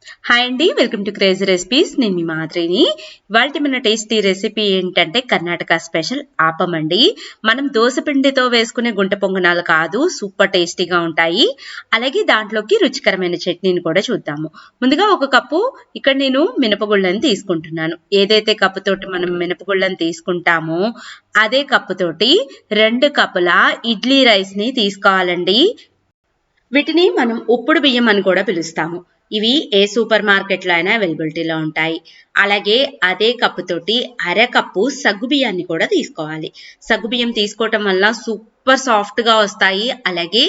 Hi అండి, welcome to crazy recipes. నేను మీ మాదిరిని. ఇవాళ మన టేస్టీ రెసిపీ ఏంటంటే కర్ణాటక స్పెషల్ ఆపం అండి. మనం దోశ పిండితో వేసుకునే గుంట పొంగనాలు కాదు, సూపర్ టేస్టీగా ఉంటాయి. అలాగే దాంట్లోకి రుచికరమైన చట్నీని కూడా చూద్దాము. ముందుగా ఒక కప్పు ఇక్కడ నేను మినపగుళ్ళని తీసుకుంటున్నాను. ఏదైతే కప్పుతోటి మనం మినపగుళ్ళని తీసుకుంటామో అదే కప్పుతోటి 2 కప్పుల ఇడ్లీ రైస్ ని తీసుకోవాలండి. వీటిని మనం ఉప్పుడు బియ్యం అని కూడా పిలుస్తాము. ఇవి ఏ సూపర్ మార్కెట్లో అయినా అవైలబిలిటీలో ఉంటాయి. అలాగే అదే కప్పుతోటి అరకప్పు సగ్గుబియ్యాన్ని కూడా తీసుకోవాలి. సగ్గుబియ్యం తీసుకోవటం వల్ల సూపర్ సాఫ్ట్గా వస్తాయి. అలాగే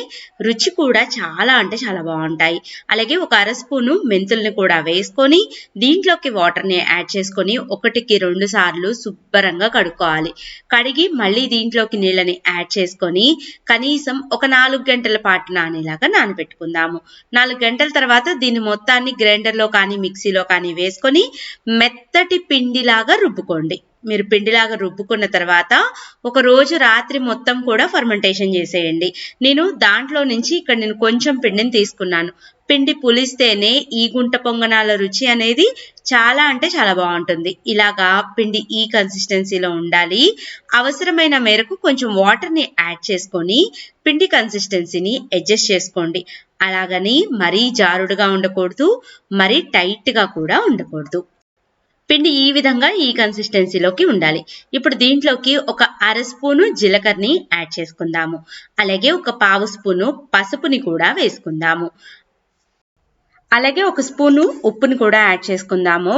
రుచి కూడా చాలా అంటే చాలా బాగుంటాయి. అలాగే ఒక అర స్పూను మెంతుల్ని కూడా వేసుకొని దీంట్లోకి వాటర్ని యాడ్ చేసుకొని 1-2 సార్లు శుభ్రంగా కడుక్కోవాలి. కడిగి మళ్ళీ దీంట్లోకి నీళ్ళని యాడ్ చేసుకొని కనీసం ఒక 4 గంటల పాటు నానేలాగా నానబెట్టుకుందాము. 4 గంటల తర్వాత దీన్ని మొత్తాన్ని గ్రైండర్లో కానీ మిక్సీలో కానీ వేసుకొని మెత్తటి పిండిలాగా రుబ్బుకోండి. మీరు పిండిలాగా రుబ్బుకున్న తర్వాత ఒక రోజు రాత్రి మొత్తం కూడా ఫర్మెంటేషన్ చేసేయండి. నేను దాంట్లో నుంచి ఇక్కడ నేను కొంచెం పిండిని తీసుకున్నాను. పిండి పులిస్తేనే ఈ గుంట పొంగనాల రుచి అనేది చాలా అంటే చాలా బాగుంటుంది. ఇలాగా పిండి ఈ కన్సిస్టెన్సీలో ఉండాలి. అవసరమైన మేరకు కొంచెం వాటర్ని యాడ్ చేసుకొని పిండి కన్సిస్టెన్సీని అడ్జస్ట్ చేసుకోండి. అలాగని మరీ జారుడుగా ఉండకూడదు, మరీ టైట్గా కూడా ఉండకూడదు. పిండి ఈ విధంగా ఈ కన్సిస్టెన్సీలోకి ఉండాలి. ఇప్పుడు దీంట్లోకి ఒక అర స్పూను జీలకర్రని యాడ్ చేసుకుందాము. అలాగే ఒక పావు స్పూను పసుపుని కూడా వేసుకుందాము. అలాగే ఒక స్పూను ఉప్పుని కూడా యాడ్ చేసుకుందాము.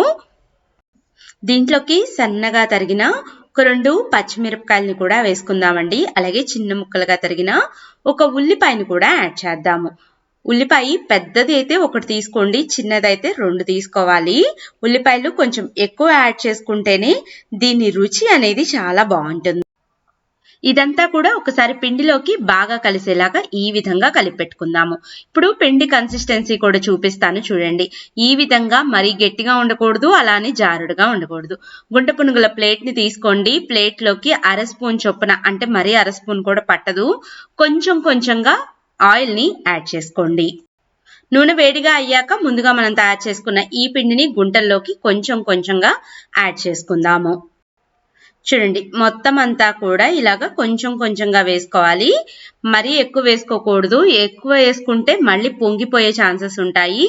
దీంట్లోకి సన్నగా తరిగిన ఒక 2 పచ్చిమిరపకాయలని కూడా వేసుకుందామండి. అలాగే చిన్న ముక్కలుగా తరిగిన ఒక ఉల్లిపాయని కూడా యాడ్ చేద్దాము. ఉల్లిపాయ పెద్దది అయితే 1 తీసుకోండి, చిన్నదైతే 2 తీసుకోవాలి. ఉల్లిపాయలు కొంచెం ఎక్కువ యాడ్ చేసుకుంటేనే దీని రుచి అనేది చాలా బాగుంటుంది. ఇదంతా కూడా ఒకసారి పిండిలోకి బాగా కలిసేలాగా ఈ విధంగా కలిపెట్టుకుందాము. ఇప్పుడు పిండి కన్సిస్టెన్సీ కూడా చూపిస్తాను చూడండి. ఈ విధంగా మరీ గట్టిగా ఉండకూడదు, అలానే జారుడుగా ఉండకూడదు. గుంట పునుగుల ప్లేట్ని తీసుకోండి. ప్లేట్లోకి అర స్పూన్ చొప్పున, అంటే మరీ అర స్పూన్ కూడా పట్టదు, కొంచెం కొంచెంగా ఆయిల్ని యాడ్ చేసుకోండి. నూనె వేడిగా అయ్యాక ముందుగా మనం తయారు చేసుకున్న ఈ పిండిని గుంటల్లోకి కొంచెం కొంచెంగా యాడ్ చేసుకుందాము. చూడండి, మొత్తం అంతా కూడా ఇలాగ కొంచెం కొంచెంగా వేసుకోవాలి. మరీ ఎక్కువ వేసుకోకూడదు. ఎక్కువ వేసుకుంటే మళ్ళీ పొంగిపోయే ఛాన్సెస్ ఉంటాయి.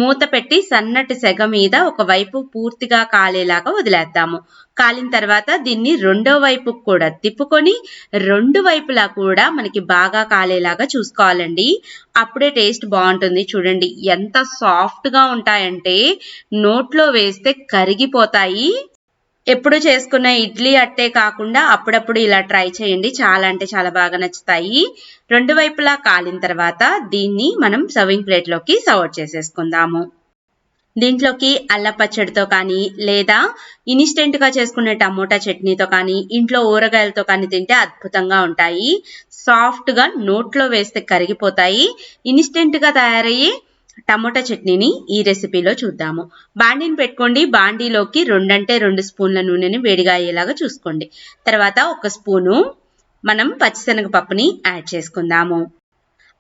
మూత పెట్టి సన్నటి సెగ మీద ఒకవైపు పూర్తిగా కాలేలాగా వదిలేద్దాము. కాలిన తర్వాత దీన్ని రెండో వైపు కూడా తిప్పుకొని 2 వైపులా కూడా మనకి బాగా కాలేలాగా చూసుకోవాలండి. అప్పుడే టేస్ట్ బాగుంటుంది. చూడండి ఎంత సాఫ్ట్గా ఉంటాయంటే నోట్లో వేస్తే కరిగిపోతాయి. ఎప్పుడు చేసుకున్న ఇడ్లీ అట్టే కాకుండా అప్పుడప్పుడు ఇలా ట్రై చేయండి. చాలా అంటే చాలా బాగా నచ్చుతాయి. 2 వైపులా కాలిన తర్వాత దీన్ని మనం సర్వింగ్ ప్లేట్లోకి సర్వ్ చేసేసుకుందాము. దీంట్లోకి అల్ల పచ్చడితో కానీ లేదా ఇన్స్టెంట్గా చేసుకునే టమోటా చట్నీతో కానీ ఇంట్లో ఊరగాయలతో కానీ తింటే అద్భుతంగా ఉంటాయి. సాఫ్ట్గా నోట్లో వేస్తే కరిగిపోతాయి. ఇన్స్టెంట్గా తయారయ్యే టమోటా చట్నీని ఈ రెసిపీలో చూద్దాము. బాండీని పెట్టుకోండి. బాండీలోకి 2 స్పూన్ల నూనెని వేడిగా అయ్యేలాగా చూసుకోండి. తర్వాత 1 స్పూను మనం పచ్చిశనగపప్పుని యాడ్ చేసుకుందాము.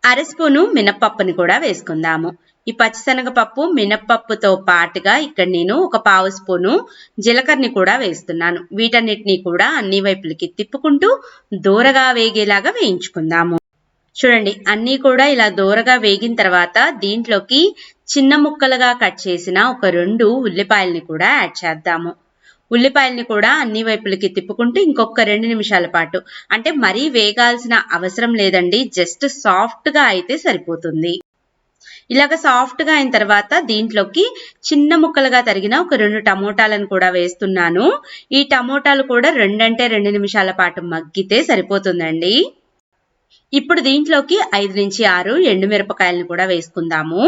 అర స్పూను మినప్పప్పుని కూడా వేసుకుందాము. ఈ పచ్చిశనగపప్పు మినప్పప్పుతో పాటుగా ఇక్కడ నేను ఒక పావు స్పూను జీలకర్రని కూడా వేస్తున్నాను. వీటన్నిటిని కూడా అన్ని వైపులకి తిప్పుకుంటూ దూరగా వేగేలాగా వేయించుకుందాము. చూడండి, అన్నీ కూడా ఇలా దూరగా వేగిన తర్వాత దీంట్లోకి చిన్న ముక్కలుగా కట్ చేసిన ఒక 2 ఉల్లిపాయల్ని కూడా యాడ్ చేద్దాము. ఉల్లిపాయల్ని కూడా అన్ని వైపులకి తిప్పుకుంటూ ఇంకొక 2 నిమిషాల పాటు, అంటే మరీ వేగాల్సిన అవసరం లేదండి, జస్ట్ సాఫ్ట్గా అయితే సరిపోతుంది. ఇలాగ సాఫ్ట్గా అయిన తర్వాత దీంట్లోకి చిన్న ముక్కలుగా తరిగిన ఒక 2 టమోటాలను కూడా వేస్తున్నాను. ఈ టమోటాలు కూడా 2 నిమిషాల పాటు మగ్గితే సరిపోతుందండి. ఇప్పుడు దీంట్లోకి 5-6 ఎండుమిరపకాయలను కూడా వేసుకుందాము.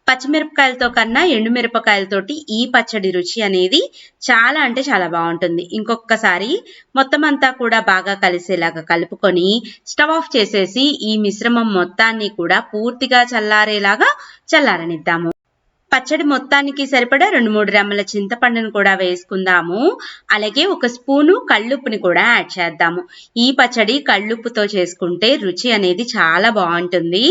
పచ్చిమిరపకాయలతో కన్నా ఎండుమిరపకాయలతోటి ఈ పచ్చడి రుచి అనేది చాలా అంటే చాలా బాగుంటుంది. ఇంకొకసారి మొత్తం అంతా కూడా బాగా కలిసేలాగా కలుపుకొని స్టవ్ ఆఫ్ చేసేసి ఈ మిశ్రమం మొత్తాన్ని కూడా పూర్తిగా చల్లారేలాగా చల్లారనిద్దాము. పచ్చడి మొత్తానికి సరిపడా 2-3 రెమ్మల చింతపండును కూడా వేసుకుందాము. అలాగే 1 స్పూను కళ్ళుప్పుని కూడా యాడ్ చేద్దాము. ఈ పచ్చడి కళ్ళుప్పుతో చేసుకుంటే రుచి అనేది చాలా బాగుంటుంది.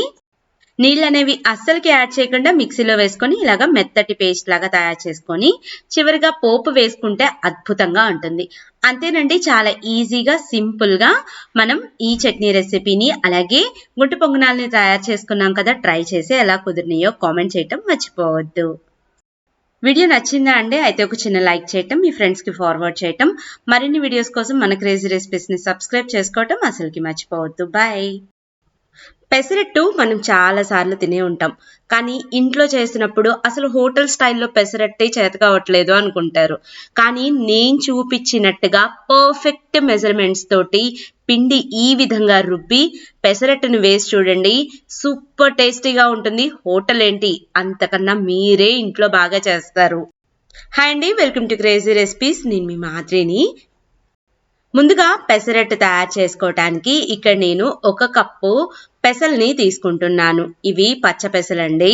నీళ్ళనేవి అస్సలకి యాడ్ చేయకుండా మిక్సీలో వేసుకొని ఇలాగా మెత్తటి పేస్ట్ లాగా తయారు చేసుకొని చివరిగా పోపు వేసుకుంటే అద్భుతంగా ఉంటుంది. అంతేనండి, చాలా ఈజీగా సింపుల్గా మనం ఈ చట్నీ రెసిపీని అలాగే గుంట పొంగనాలని తయారు చేసుకున్నాం కదా. ట్రై చేసి ఎలా కుదిరినాయో కామెంట్ చేయటం మర్చిపోవద్దు. వీడియో నచ్చిందా అండి? అయితే ఒక చిన్న లైక్ చేయటం, మీ ఫ్రెండ్స్కి ఫార్వర్డ్ చేయటం, మరిన్ని వీడియోస్ కోసం మన క్రేజీ రెసిపీస్ని సబ్స్క్రైబ్ చేసుకోవటం అసలుకి మర్చిపోవద్దు. బాయ్. పెసరట్టు మనం చాలా సార్లు తినే ఉంటాం, కానీ ఇంట్లో చేసినప్పుడు అసలు హోటల్ స్టైల్లో పెసరట్టే చేత కావట్లేదు అనుకుంటారు. కానీ నేను చూపించినట్టుగా పర్ఫెక్ట్ మెజర్మెంట్స్ తోటి పిండి ఈ విధంగా రుబ్బి పెసరట్టును వేసి చూడండి, సూపర్ టేస్టీగా ఉంటుంది. హోటల్ ఏంటి, అంతకన్నా మీరే ఇంట్లో బాగా చేస్తారు. హాయ్ అండి, వెల్కమ్ టు క్రేజీ రెసిపీస్. నేను మీ మాదిరిని. ముందుగా పెసరట్టు తయారు చేసుకోవటానికి ఇక్కడ నేను 1 కప్పు పెసల్ని తీసుకుంటున్నాను. ఇవి పచ్చ పెసలండి.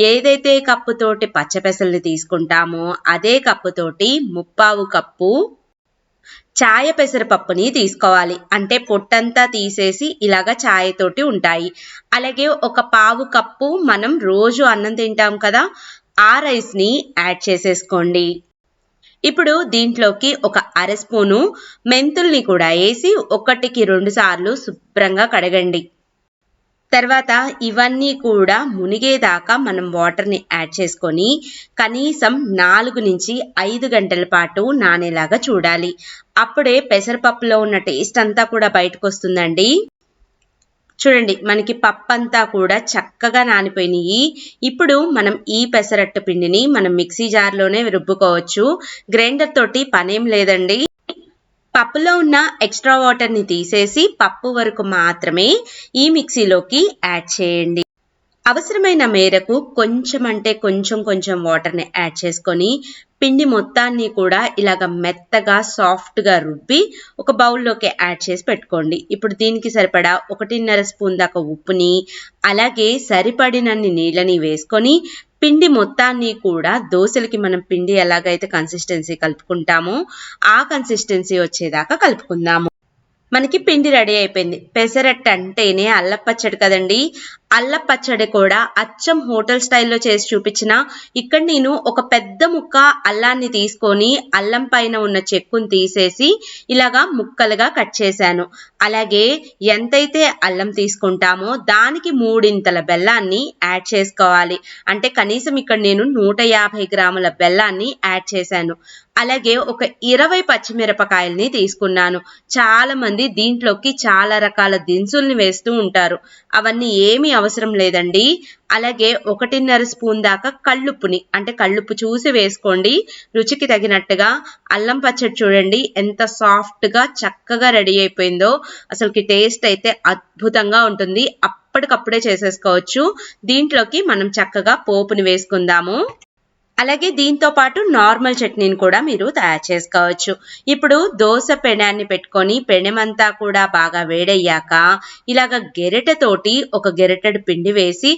ఏదైతే కప్పుతోటి పచ్చ పెసల్ని తీసుకుంటామో అదే కప్పుతోటి 1/4 కప్పు చాయ పెసరపప్పుని తీసుకోవాలి. అంటే పొట్టంతా తీసేసి ఇలాగా చాయతోటి ఉంటాయి. అలాగే 1/4 కప్పు మనం రోజు అన్నం తింటాం కదా, ఆ రైస్ని యాడ్ చేసేసుకోండి. ఇప్పుడు దీంట్లోకి 1 అర స్పూను మెంతుల్ని కూడా వేసి 1కి 2 సార్లు శుభ్రంగా కడగండి. తర్వాత ఇవన్నీ కూడా మునిగేదాకా మనం వాటర్ని యాడ్ చేసుకొని కనీసం 4 నుంచి 5 గంటల పాటు నానేలాగా చూడాలి. అప్పుడే పెసరపప్పులో ఉన్న టేస్ట్ అంతా కూడా బయటకు వస్తుందండి. చూడండి, మనకి పప్పంతా కూడా చక్కగా నానిపోయినాయి. ఇప్పుడు మనం ఈ పెసరట్టు పిండిని మనం మిక్సీ జార్లోనే రుబ్బుకోవచ్చు. గ్రైండర్ తోటి పనేం లేదండి. పప్పులో ఉన్న ఎక్స్ట్రా వాటర్ని తీసేసి పప్పు వరకు మాత్రమే ఈ మిక్సీలోకి యాడ్ చేయండి. అవసరమైన మేరకు కొంచెం అంటే కొంచెం వాటర్ని యాడ్ చేసుకొని పిండి మొత్తాన్ని కూడా ఇలాగ మెత్తగా సాఫ్ట్గా రుబ్బి ఒక బౌల్లోకి యాడ్ చేసి పెట్టుకోండి. ఇప్పుడు దీనికి సరిపడా 1.5 స్పూన్ దాకా ఉప్పుని అలాగే సరిపడినన్ని నీళ్ళని వేసుకొని పిండి మొత్తాన్ని కూడా దోశలకి మనం పిండి ఎలాగైతే కన్సిస్టెన్సీ కలుపుకుంటామో ఆ కన్సిస్టెన్సీ వచ్చేదాకా కలుపుకుందాము. మనకి పిండి రెడీ అయిపోయింది. పెసరట్టు అంటేనే అల్లపచ్చడి కదండి. అల్లపచ్చడి కూడా అచ్చం హోటల్ స్టైల్లో చేసి చూపించిన ఇక్కడ నేను ఒక పెద్ద ముక్క అల్లాన్ని తీసుకొని అల్లం పైన ఉన్న చెక్కుని తీసేసి ఇలాగా ముక్కలుగా కట్ చేశాను. అలాగే ఎంతైతే అల్లం తీసుకుంటామో దానికి 3 బెల్లాన్ని యాడ్ చేసుకోవాలి. అంటే కనీసం ఇక్కడ నేను 150 గ్రాముల బెల్లాన్ని యాడ్ చేశాను. అలాగే ఒక 20 పచ్చిమిరపకాయల్ని తీసుకున్నాను. చాలా మంది దీంట్లోకి చాలా రకాల దినుసుల్ని వేస్తూ ఉంటారు, అవన్నీ ఏమీ అవసరం లేదండి. అలాగే 1.5 స్పూన్ దాకా కళ్ళుప్పుని, అంటే కళ్ళుప్పు చూసి వేసుకోండి రుచికి తగినట్టుగా. అల్లం పచ్చడి చూడండి ఎంత సాఫ్ట్గా చక్కగా రెడీ అయిపోయిందో. అసలుకి టేస్ట్ అయితే అద్భుతంగా ఉంటుంది. అప్పటికప్పుడే చేసేసుకోవచ్చు. దీంట్లోకి మనం చక్కగా పోపుని వేసుకుందాము. అలాగే దీంతో పాటు నార్మల్ చట్నీని కూడా మీరు తయారు చేసుకోవచ్చు. ఇప్పుడు దోశ పెనాన్ని పెట్టుకొని పెనమంతా కూడా బాగా వేడయ్యాక ఇలాగ గెరిటెతోటి ఒక గెరిటెడు పిండి వేసి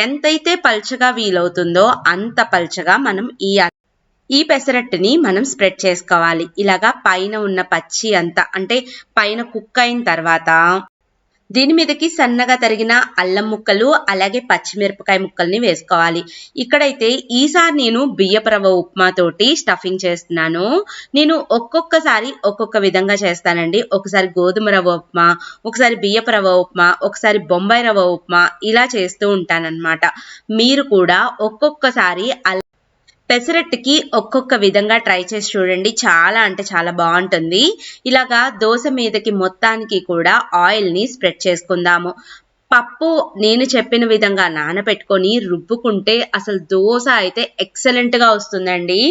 ఎంతైతే పల్చగా వీలవుతుందో అంత పల్చగా మనం ఈ పెసరట్టుని మనం స్ప్రెడ్ చేసుకోవాలి. ఇలాగా పైన ఉన్న పచ్చి అంతా, అంటే పైన కుక్ అయిన తర్వాత దీని మీదకి సన్నగా తరిగిన అల్లం ముక్కలు అలాగే పచ్చిమిరపకాయ ముక్కల్ని వేసుకోవాలి. ఇక్కడైతే ఈసారి నేను బియ్యపు రవ్వ ఉప్మా తోటి స్టఫింగ్ చేస్తున్నాను. నేను ఒక్కొక్కసారి ఒక్కొక్క విధంగా చేస్తానండి. ఒకసారి గోధుమ రవ్వ ఉప్మా, ఒకసారి బియ్యపు రవ్వ ఉప్మా, ఒకసారి బొంబాయి రవ్వ ఉప్మా, ఇలా చేస్తూ ఉంటానన్నమాట. మీరు కూడా ఒక్కొక్కసారి పెసరట్టుకి ఒక్కొక్క విధంగా ట్రై చేసి చూడండి. చాలా అంటే చాలా బాగుంటుంది. ఇలాగా దోశ మీదకి మొత్తానికి కూడా ఆయిల్ని స్ప్రెడ్ చేసుకుందాము. పప్పు నేను చెప్పిన విధంగా నానబెట్టుకొని రుబ్బుకుంటే అసలు దోశ అయితే ఎక్సలెంట్గా వస్తుందండి.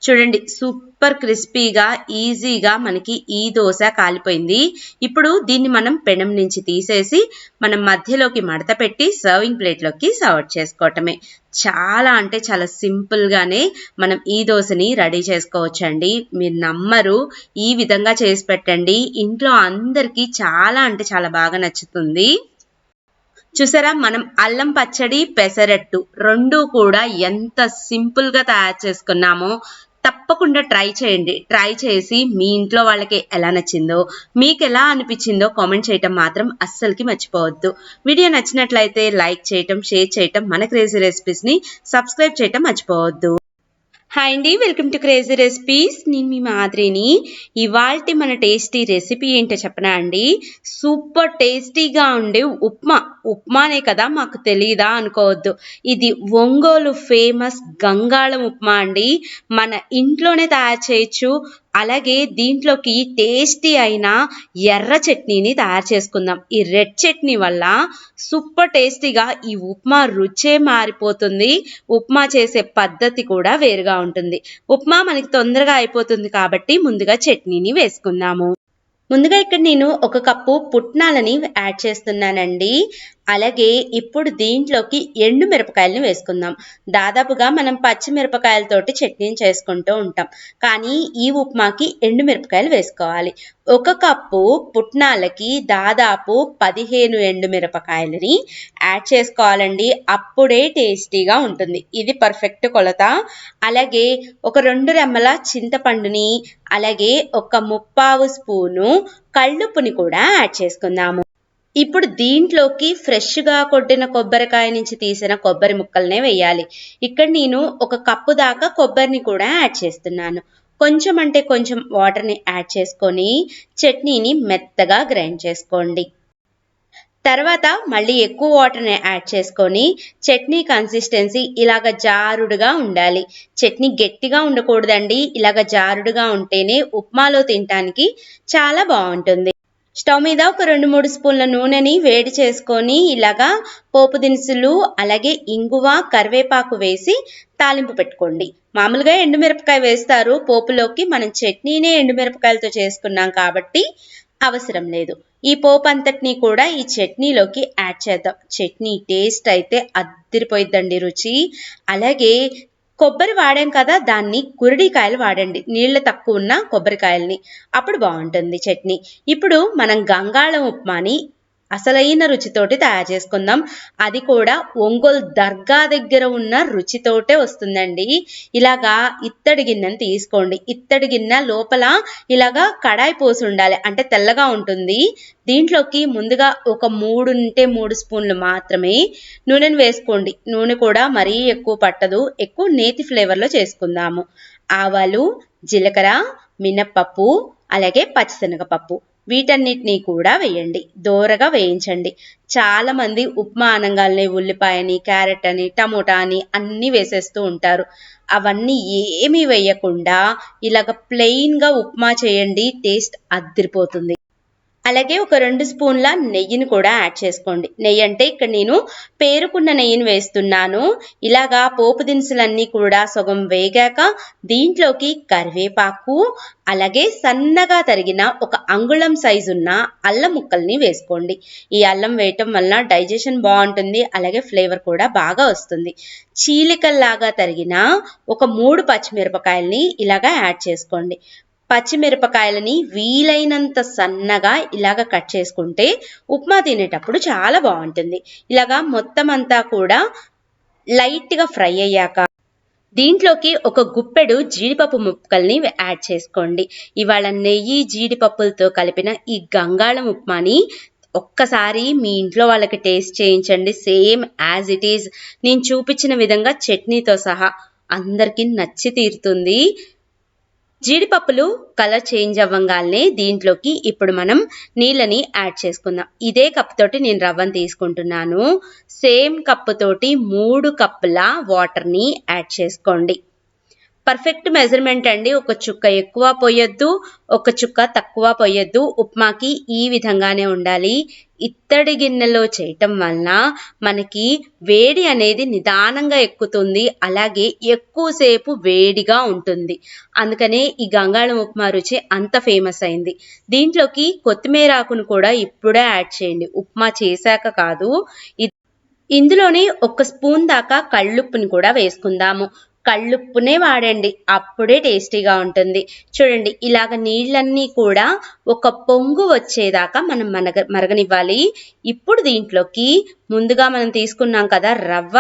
చూడండి, సూపర్ క్రిస్పీగా ఈజీగా మనకి ఈ దోశ కాలిపోయింది. ఇప్పుడు దీన్ని మనం పెనం నుంచి తీసేసి మనం మధ్యలోకి మడత పెట్టి సర్వింగ్ ప్లేట్లోకి సర్వ్ చేసుకోవటమే. చాలా అంటే చాలా సింపుల్గానే మనం ఈ దోశని రెడీ చేసుకోవచ్చండి. మీరు నమ్మరు, ఈ విధంగా చేసి పెట్టండి, ఇంట్లో అందరికీ చాలా అంటే చాలా బాగా నచ్చుతుంది. చూసారా, మనం అల్లం పచ్చడి పెసరట్టు 2 కూడా ఎంత సింపుల్గా తయారు చేసుకున్నామో. తప్పకుండా ట్రై చేయండి. ట్రై చేసి మీ ఇంట్లో వాళ్ళకి ఎలా నచ్చిందో, మీకు ఎలా అనిపించిందో కామెంట్ చేయటం మాత్రం అస్సలకి మర్చిపోవద్దు. వీడియో నచ్చినట్లయితే లైక్ చేయటం, షేర్ చేయటం, మన క్రేజీ రెసిపీస్ని సబ్స్క్రైబ్ చేయటం మర్చిపోవద్దు. హాయ్ అండి, వెల్కమ్ టు క్రేజీ రెసిపీస్. నేను మీ మాదిరిని. ఇవాల్టి మన టేస్టీ రెసిపీ ఏంటో చెప్పనా అండి. సూపర్ టేస్టీగా ఉండే ఉప్మానే కదా మాకు తెలియదా అనుకోవద్దు. ఇది ఒంగోలు ఫేమస్ గంగాళం ఉప్మా అండి. మన ఇంట్లోనే తయారు చేయొచ్చు. అలాగే దీంట్లోకి టేస్టీ అయిన ఎర్ర చట్నీని తయారు చేసుకుందాం. ఈ రెడ్ చట్నీ వల్ల సూపర్ టేస్టీగా ఈ ఉప్మా రుచే మారిపోతుంది. ఉప్మా చేసే పద్ధతి కూడా వేరుగా ఉంటుంది. ఉప్మా మనకి తొందరగా అయిపోతుంది కాబట్టి ముందుగా చట్నీని వేసుకుందాము. ముందుగా ఇక్కడ నేను 1 కప్పు పుట్నాలని యాడ్ చేస్తున్నానండి. అలాగే ఇప్పుడు దీంట్లోకి ఎండు మిరపకాయలని వేసుకుందాం. దాదాపుగా మనం పచ్చి మిరపకాయలతోటి చట్నీని చేసుకుంటూ ఉంటాం, కానీ ఈ ఉప్మాకి ఎండు మిరపకాయలు వేసుకోవాలి. 1 కప్పు పుట్నాలకి దాదాపు 15 ఎండు మిరపకాయలని యాడ్ చేసుకోవాలండి. అప్పుడే టేస్టీగా ఉంటుంది. ఇది పర్ఫెక్ట్ కొలత. అలాగే ఒక 2 రెమ్మల చింతపండుని, అలాగే ఒక 3/4 స్పూను కళ్ళుప్పుని కూడా యాడ్ చేసుకుందాము. ఇప్పుడు దీంట్లోకి ఫ్రెష్గా కొట్టిన కొబ్బరికాయ నుంచి తీసిన కొబ్బరి ముక్కలనే వేయాలి. ఇక్కడ నేను 1 కప్పు దాకా కొబ్బరిని కూడా యాడ్ చేస్తున్నాను. కొంచెం అంటే కొంచెం వాటర్ని యాడ్ చేసుకొని చట్నీని మెత్తగా గ్రైండ్ చేసుకోండి. తర్వాత మళ్ళీ ఎక్కువ వాటర్ని యాడ్ చేసుకొని చట్నీ కన్సిస్టెన్సీ ఇలాగ జారుడుగా ఉండాలి. చట్నీ గట్టిగా ఉండకూడదండి. ఇలాగ జారుడుగా ఉంటేనే ఉప్మాలో తినడానికి చాలా బాగుంటుంది. స్టవ్ మీద ఒక 2-3 స్పూన్ల నూనెని వేడి చేసుకొని ఇలాగా పోపు దినుసులు, అలాగే ఇంగువ, కరివేపాకు వేసి తాలింపు పెట్టుకోండి. మామూలుగా ఎండుమిరపకాయ వేస్తారు పోపులోకి. మనం చట్నీనే ఎండుమిరపకాయలతో చేసుకున్నాం కాబట్టి అవసరం లేదు. ఈ పోపు అంతటినీ కూడా ఈ చట్నీలోకి యాడ్ చేద్దాం. చట్నీ టేస్ట్ అయితే అద్దిరిపోయిద్దండి రుచి. అలాగే కొబ్బరి వాడాం కదా, దాన్ని కురడికాయలు వాడండి. నీళ్లు తక్కువ ఉన్న కొబ్బరికాయల్ని, అప్పుడు బాగుంటుంది చట్నీ. ఇప్పుడు మనం గంగాళం ఉప్మాని అసలైన రుచితోటి తయారు చేసుకుందాం. అది కూడా ఒంగోలు దర్గా దగ్గర ఉన్న రుచితోటే వస్తుందండి. ఇలాగా ఇత్తడి గిన్నెను తీసుకోండి. ఇత్తడి గిన్నె లోపల ఇలాగా కడాయి పోసి ఉండాలి, అంటే తెల్లగా ఉంటుంది. దీంట్లోకి ముందుగా ఒక 3 స్పూన్లు మాత్రమే నూనెను వేసుకోండి. నూనె కూడా మరీ ఎక్కువ పట్టదు, ఎక్కువ నేతి ఫ్లేవర్లో చేసుకుందాము. ఆవాలు, జీలకర్ర, మినప్పప్పు, అలాగే పచ్చిశనగపప్పు వీటన్నిటినీ కూడా వేయండి. దోరగా వేయించండి. చాలా మంది ఉప్మా అనంగాల్ని ఉల్లిపాయని, క్యారెట్ అని, టమోటా అని అన్నీ వేసేస్తూ ఉంటారు. అవన్నీ ఏమీ వేయకుండా ఇలాగ ప్లెయిన్గా ఉప్మా చేయండి. టేస్ట్ అద్దిరిపోతుంది. అలాగే ఒక 2 స్పూన్ల నెయ్యిని కూడా యాడ్ చేసుకోండి. నెయ్యి అంటే ఇక్కడ నేను పేరుకున్న నెయ్యిని వేస్తున్నాను. ఇలాగా పోపు దినుసులన్నీ కూడా సగం వేగాక దీంట్లోకి కరివేపాకు, అలాగే సన్నగా తరిగిన 1 అంగుళం సైజున్న అల్లం ముక్కల్ని వేసుకోండి. ఈ అల్లం వేయటం వల్ల డైజెషన్ బాగుంటుంది, అలాగే ఫ్లేవర్ కూడా బాగా వస్తుంది. చీలికల్లాగా తరిగిన ఒక 3 పచ్చిమిరపకాయల్ని ఇలాగా యాడ్ చేసుకోండి. పచ్చిమిరపకాయలని వీలైనంత సన్నగా ఇలాగ కట్ చేసుకుంటే ఉప్మా తినేటప్పుడు చాలా బాగుంటుంది. ఇలాగా మొత్తం అంతా కూడా లైట్గా ఫ్రై అయ్యాక దీంట్లోకి ఒక గుప్పెడు జీడిపప్పు ముక్కల్ని యాడ్ చేసుకోండి. ఇవాళ నెయ్యి జీడిపప్పులతో కలిపిన ఈ గంగాళం ఉప్మాని ఒక్కసారి మీ ఇంట్లో వాళ్ళకి టేస్ట్ చేయించండి. సేమ్ యాజ్ ఇట్ ఈజ్ నేను చూపించిన విధంగా చట్నీతో సహా అందరికీ నచ్చి తీరుతుంది. జీడిపప్పులు కలర్ చేంజ్ అవ్వగానే దీంట్లోకి ఇప్పుడు మనం నీళ్ళని యాడ్ చేసుకుందాం. ఇదే కప్ తోటి నేను రవ్వను తీసుకుంటున్నాను. సేమ్ కప్పు తోటి 3 కప్పుల వాటర్ని యాడ్ చేసుకోండి. పర్ఫెక్ట్ మెజర్మెంట్ అండి. ఒక చుక్క ఎక్కువ పోయొద్దు, ఒక చుక్క తక్కువ పోయొద్దు. ఉప్మాకి ఈ విధంగానే ఉండాలి. ఇత్తడి గిన్నెలో చేయటం వలన మనకి వేడి అనేది నిదానంగా ఎక్కుతుంది, అలాగే ఎక్కువసేపు వేడిగా ఉంటుంది. అందుకనే ఈ గంగాళం ఉప్మా రుచి అంత ఫేమస్ అయింది. దీంట్లోకి కొత్తిమీర ఆకును కూడా ఇప్పుడే యాడ్ చేయండి, ఉప్మా చేశాక కాదు. ఇందులోనే 1 స్పూన్ దాకా కళ్ళుప్పుని కూడా వేసుకుందాము. కళ్ళుప్పునే వాడండి, అప్పుడే టేస్టీగా ఉంటుంది. చూడండి, ఇలాగ నీళ్ళన్నీ కూడా ఒక పొంగు వచ్చేదాకా మనం మరగనివ్వాలి. ఇప్పుడు దీంట్లోకి ముందుగా మనం తీసుకున్నాం కదా రవ్వ,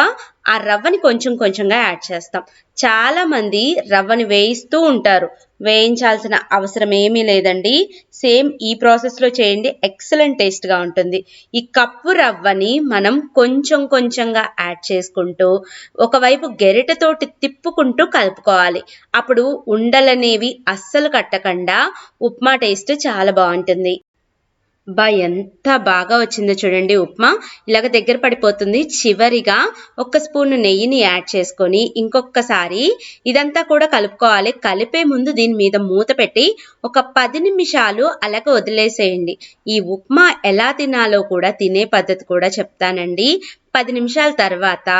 ఆ రవ్వని కొంచెం కొంచెంగా యాడ్ చేస్తాం. చాలా మంది రవ్వని వేయిస్తూ ఉంటారు. వేయించాల్సిన అవసరం ఏమీ లేదండి. సేమ్ ఈ ప్రాసెస్లో చేయండి, ఎక్సలెంట్ టేస్ట్గా ఉంటుంది. ఈ కప్పు రవ్వని మనం కొంచెం కొంచెంగా యాడ్ చేసుకుంటూ ఒకవైపు గెరిటతోటి తిప్పుకుంటూ కలుపుకోవాలి. అప్పుడు ఉండలనేవి అస్సలు కట్టకుండా ఉప్మా టేస్ట్ చాలా బాగుంటుంది. ఎంత బాగా వచ్చిందో చూడండి ఉప్మా. ఇలాగ దగ్గర పడిపోతుంది. చివరిగా 1 స్పూన్ నెయ్యిని యాడ్ చేసుకొని ఇంకొకసారి ఇదంతా కూడా కలుపుకోవాలి. కలిపే ముందు దీని మీద మూత పెట్టి ఒక 10 నిమిషాలు అలాగ వదిలేసేయండి. ఈ ఉప్మా ఎలా తినాలో కూడా తినే పద్ధతి కూడా చెప్తానండి. 10 నిమిషాల తర్వాత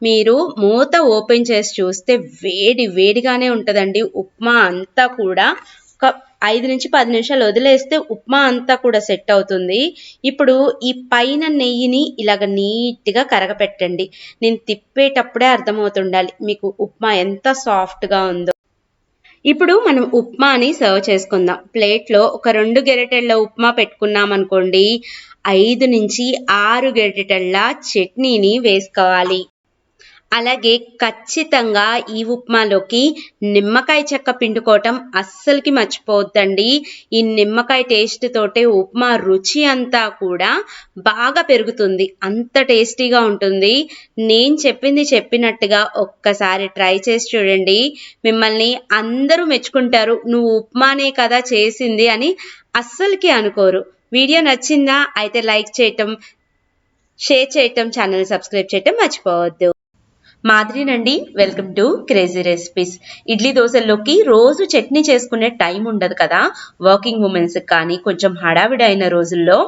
మీరు మూత ఓపెన్ చేసి చూస్తే వేడి వేడిగానే ఉంటుందండి. ఉప్మా అంతా కూడా ఒక 5 నుంచి 10 నిమిషాలు వదిలేస్తే ఉప్మా అంతా కూడా సెట్ అవుతుంది. ఇప్పుడు ఈ పైన నెయ్యిని ఇలాగ నీట్గా కరగపెట్టండి. నేను తిప్పేటప్పుడే అర్థమవుతుండాలి మీకు ఉప్మా ఎంత సాఫ్ట్గా ఉందో. ఇప్పుడు మనం ఉప్మాని సర్వ్ చేసుకుందాం. ప్లేట్లో ఒక 2 గెరిటెళ్ళ ఉప్మా పెట్టుకున్నాం అనుకోండి, 5 నుంచి 6 గెరిటెళ్ళ చట్నీని వేసుకోవాలి. అలాగే ఖచ్చితంగా ఈ ఉప్మాలోకి నిమ్మకాయ చెక్క పిండుకోవటం అస్సలకి మర్చిపోవద్దండి. ఈ నిమ్మకాయ టేస్ట్ తోటే ఉప్మా రుచి అంతా కూడా బాగా పెరుగుతుంది. అంత టేస్టీగా ఉంటుంది. నేను చెప్పింది చెప్పినట్టుగా ఒక్కసారి ట్రై చేసి చూడండి. మిమ్మల్ని అందరూ మెచ్చుకుంటారు. నువ్వు ఉప్మానే కదా చేసింది అని అస్సలకి అనుకోరు. వీడియో నచ్చిందా? అయితే లైక్ చేయటం, షేర్ చేయటం, ఛానల్ సబ్స్క్రైబ్ చేయటం మర్చిపోవద్దు. మాధురినండి, welcome to crazy recipes. Idli దోశల్లోకి రోజు చట్నీ చేసుకునే టైం ఉండదు కదా, వర్కింగ్ ఉమెన్స్ కానీ కొంచెం హడావిడి అయిన రోజుల్లో.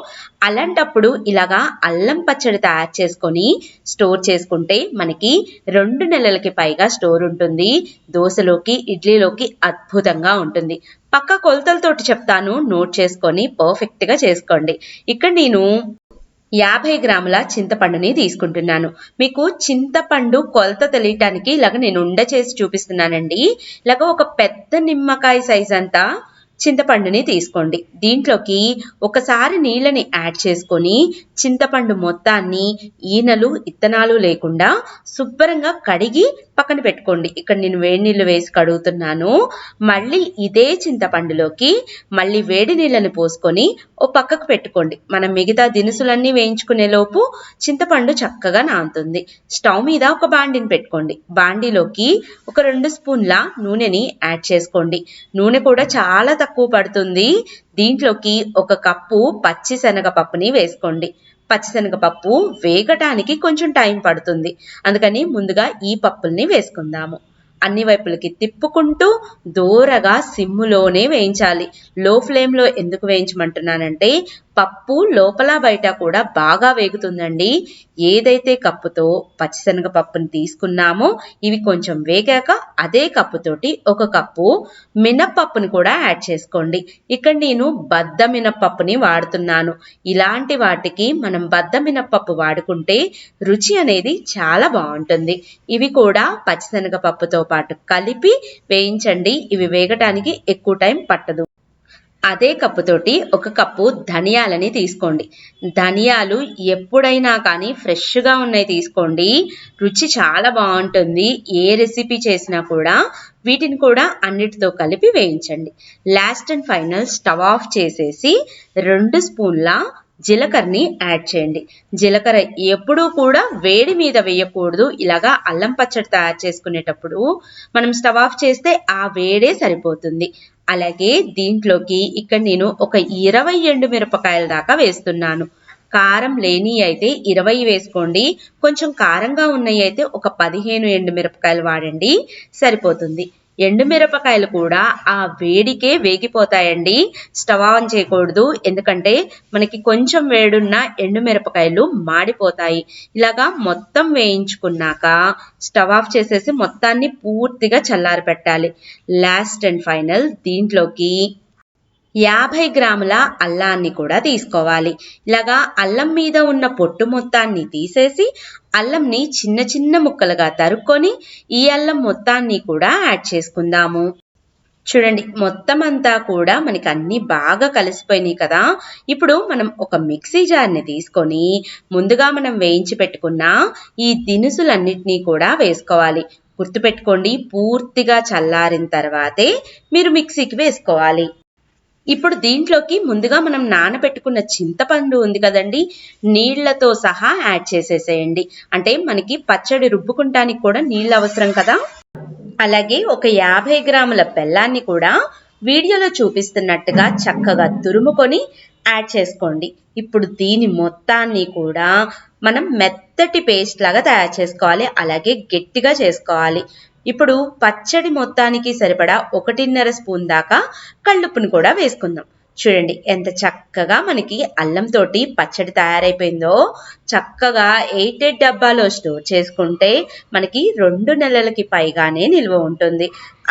అలాంటప్పుడు ఇలాగా అల్లం పచ్చడి తయారు చేసుకొని స్టోర్ చేసుకుంటే మనకి 2 నెలలకి పైగా స్టోర్ ఉంటుంది. దోశలోకి ఇడ్లీలోకి అద్భుతంగా ఉంటుంది. పక్క కొలతలతోటి చెప్తాను, నోట్ చేసుకొని పర్ఫెక్ట్గా చేసుకోండి. ఇక్కడ నేను 50 గ్రాముల చింతపండుని తీసుకుంటున్నాను. మీకు చింతపండు కొలత తెలియటానికి ఇలాగ నేను ఉండ చేసి చూపిస్తున్నానండి. ఇలాగ ఒక పెద్ద నిమ్మకాయ సైజ్ అంతా చింతపండుని తీసుకోండి. దీంట్లోకి ఒకసారి నీళ్ళని యాడ్ చేసుకొని చింతపండు మొత్తాన్ని ఈనెలు ఇత్తనాలు లేకుండా శుభ్రంగా కడిగి పక్కన పెట్టుకోండి. ఇక్కడ నేను వేడి నీళ్ళు వేసి కడుగుతున్నాను. మళ్ళీ ఇదే చింతపండులోకి మళ్ళీ వేడి నీళ్ళని పోసుకొని ఓ పక్కకు పెట్టుకోండి. మనం మిగతా దినుసులన్నీ వేయించుకునే లోపు చింతపండు చక్కగా నానుతుంది. స్టవ్ మీద ఒక బాండిని పెట్టుకోండి. బాండిలోకి ఒక 2 స్పూన్ల నూనెని యాడ్ చేసుకోండి. నూనె కూడా చాలా తక్కువ పడుతుంది. దీంట్లోకి 1 కప్పు పచ్చి శనగపప్పుని వేసుకోండి. పచ్చిశనగపప్పు వేగటానికి కొంచెం టైం పడుతుంది. అందుకని ముందుగా ఈ పప్పుల్ని వేసుకుందాము. అన్ని వైపులకి తిప్పుకుంటూ దూరగా సిమ్ములోనే వేయించాలి. లో ఫ్లేమ్లో ఎందుకు వేయించమంటున్నానంటే పప్పు లోపల బయట కూడా బాగా వేగుతుందండి. ఏదైతే కప్పుతో పచ్చిశనగపప్పుని తీసుకున్నామో ఇవి కొంచెం వేగాక అదే కప్పుతోటి 1 కప్పు మినప్పప్పుని కూడా యాడ్ చేసుకోండి. ఇక్కడ నేను బద్ద మినప్పప్పుని వాడుతున్నాను. ఇలాంటి వాటికి మనం బద్ద మినప్పప్పు వాడుకుంటే రుచి అనేది చాలా బాగుంటుంది. ఇవి కూడా పచ్చిశనగపప్పుతో పాటు కలిపి వేయించండి. ఇవి వేగటానికి ఎక్కువ టైం పట్టదు. అదే కప్పుతోటి 1 కప్పు ధనియాలని తీసుకోండి. ధనియాలు ఎప్పుడైనా కానీ ఫ్రెష్గా ఉన్నాయి తీసుకోండి. రుచి చాలా బాగుంటుంది. ఏ రెసిపీ చేసినా కూడా వీటిని కూడా అన్నిటితో కలిపి వేయించండి. Last and final stove off చేసేసి 2 స్పూన్ల జీలకర్రని యాడ్ చేయండి. జీలకర్ర ఎప్పుడూ కూడా వేడి మీద వేయకూడదు. ఇలాగా అల్లం పచ్చడి తయారు చేసుకునేటప్పుడు మనం స్టవ్ ఆఫ్ చేస్తే ఆ వేడే సరిపోతుంది. అలాగే దీంట్లోకి ఇక్కడ నేను ఒక 20 ఎండుమిరపకాయల దాకా వేస్తున్నాను. కారం లేని అయితే 20 వేసుకోండి. కొంచెం కారంగా ఉన్నాయి అయితే ఒక 15 ఎండుమిరపకాయలు వాడండి, సరిపోతుంది. ఎండుమిరపకాయలు కూడా ఆ వేడికే వేగిపోతాయండి. స్టవ్ ఆన్ చేయకూడదు, ఎందుకంటే మనకి కొంచెం వేడున్న ఎండుమిరపకాయలు మాడిపోతాయి. ఇలాగా మొత్తం వేయించుకున్నాక స్టవ్ ఆఫ్ చేసేసి మొత్తాన్ని పూర్తిగా చల్లారి పెట్టాలి. లాస్ట్ అండ్ ఫైనల్ దీంట్లోకి 50 గ్రాముల అల్లాన్ని కూడా తీసుకోవాలి. ఇలాగా అల్లం మీద ఉన్న పొట్టు మొత్తాన్ని తీసేసి అల్లంని చిన్న చిన్న ముక్కలుగా తరుక్కొని ఈ అల్లం మొత్తాన్ని కూడా యాడ్ చేసుకుందాము. చూడండి మొత్తం అంతా కూడా మనకి అన్ని బాగా కలిసిపోయినాయి కదా. ఇప్పుడు మనం ఒక మిక్సీ జార్ని తీసుకొని ముందుగా మనం వేయించి పెట్టుకున్న ఈ దినుసులన్నిటినీ కూడా వేసుకోవాలి. గుర్తుపెట్టుకోండి, పూర్తిగా చల్లారిన తర్వాతే మీరు మిక్సీకి వేసుకోవాలి. ఇప్పుడు దీంట్లోకి ముందుగా మనం నానబెట్టుకున్న చింతపండు ఉంది కదండి, నీళ్లతో సహా యాడ్ చేసేసేయండి. అంటే మనకి పచ్చడి రుబ్బుకుంటానికి కూడా నీళ్ళు అవసరం కదా. అలాగే ఒక 50 గ్రాముల బెల్లాన్ని కూడా వీడియోలో చూపిస్తున్నట్టుగా చక్కగా తురుముకొని యాడ్ చేసుకోండి. ఇప్పుడు దీని మొత్తాన్ని కూడా మనం మెత్తటి పేస్ట్ లాగా తయారు చేసుకోవాలి, అలాగే గట్టిగా చేసుకోవాలి. ఇప్పుడు పచ్చడి మొత్తానికి సరిపడా 1.5 స్పూన్ దాకా కళ్ళుప్పును కూడా వేసుకుందాం. చూడండి ఎంత చక్కగా మనకి అల్లంతో పచ్చడి తయారైపోయిందో. చక్కగా 8 డబ్బాలో స్టోర్ చేసుకుంటే మనకి 2 నెలలకి పైగానే నిల్వ ఉంటుంది.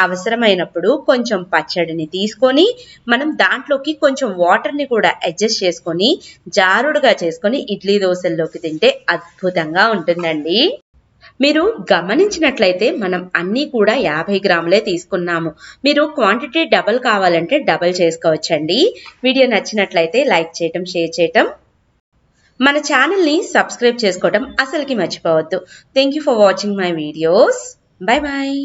అవసరమైనప్పుడు కొంచెం పచ్చడిని తీసుకొని మనం దాంట్లోకి కొంచెం వాటర్ని కూడా అడ్జస్ట్ చేసుకొని జారుడుగా చేసుకొని ఇడ్లీ దోశల్లోకి తింటే అద్భుతంగా ఉంటుందండి. మీరు గమనించినట్లయితే మనం అన్నీ కూడా 50 గ్రాములే తీసుకున్నాము. మీరు క్వాంటిటీ డబల్ కావాలంటే డబల్ చేసుకోవచ్చండి. వీడియో నచ్చినట్లయితే లైక్ చేయటం, షేర్ చేయటం, మన ఛానల్ని సబ్స్క్రైబ్ చేసుకోవటం అసలుకి మర్చిపోవద్దు. Thank you for watching my videos. Bye bye.